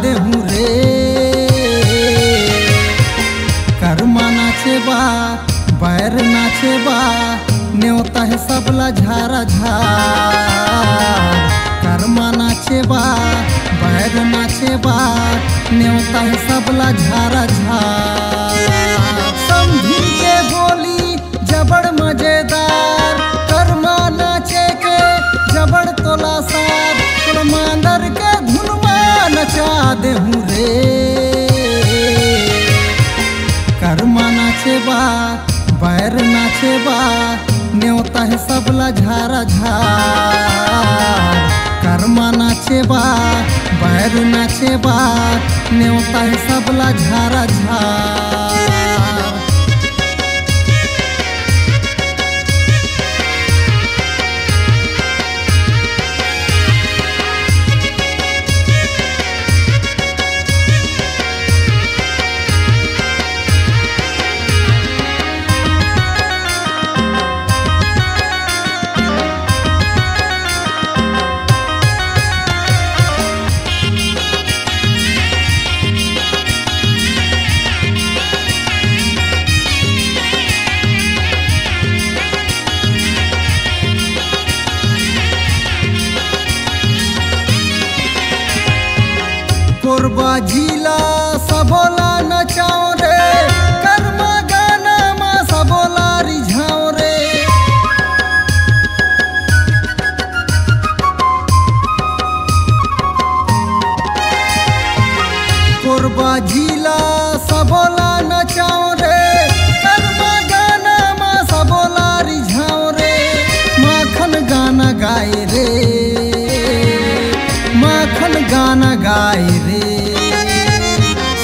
देहूँ रे। कर्मा नाचे बा बैर नाचे बा न्योता है सबला झारा झार। कर्मा नाचे बा बैर नाचे बा न्योता है सबला झारा झार। समझी के बोली जबड़ मजेदार कर्मा नाचे के जबड़ तोला सार। मांदर के धुनमा नचा देहूँ रे। कर्मा नाचे बा बैर नाचे बा न्योता है सबला झारा झार। कर्मा नाचे बा बैर नाचे बा न्योता है सबला झारा झार। कोरबा झीला सबोला नचाओ रे। कर्मा गाना मा सबोला रिझाओ रे। कोरबा झीला सबोला नचाओ रे। कर्मा गाना मा सबोला रिझाओ रे। माखन गाना गाए रे। माखन गाना गाए रे।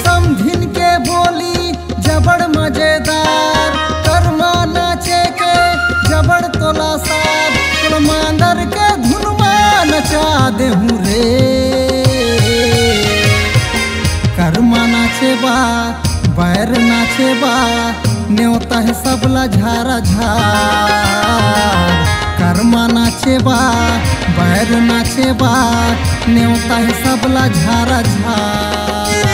समझिन के बोली जबड़ मजेदार कर्मा नाचे के जबड़ तोला सार। मांदर के धुनमा नचा देहूँ रे। कर्मा नाचे बा बैर नाचे बा न्योता है सबला झारा झार। कर्मा नाचे बा बैर नाचे बा न्योता है सबला झारा झार।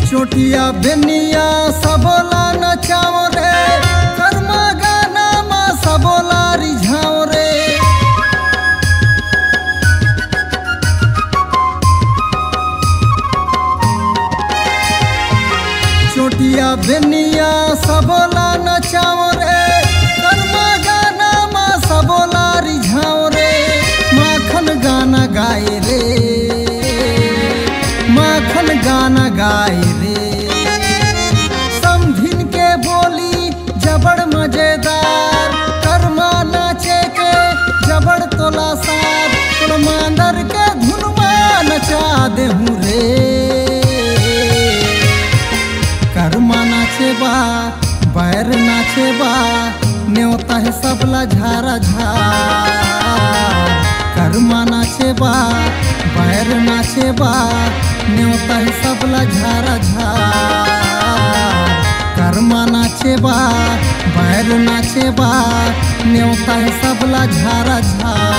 चोटिया बेनिया सबोला नचाओ रे। कर्मा गाना मा सबोला रिझाओ रे। चोटिया बेनिया सबोला नचाओ रे। कर्मा गाना मा सबोला रिझाओ रे। माखन गाना गाए रे। माखन गाना गाए रे। समझिन के बोली जबड़ मजेदार कर्मा नाचे के जबड़ तोला सार। मांदर के धुनमा नचा देहूँ रे। कर्मा नाचे बा बैर नाचे बा न्योता है सबला झारा झार। कर्मा नाचे बा बैर नाचे बा न्योता है सबला झारा झार। कर्मा नाचे बा बैर नाचे बा न्योता है सबला झारा झार।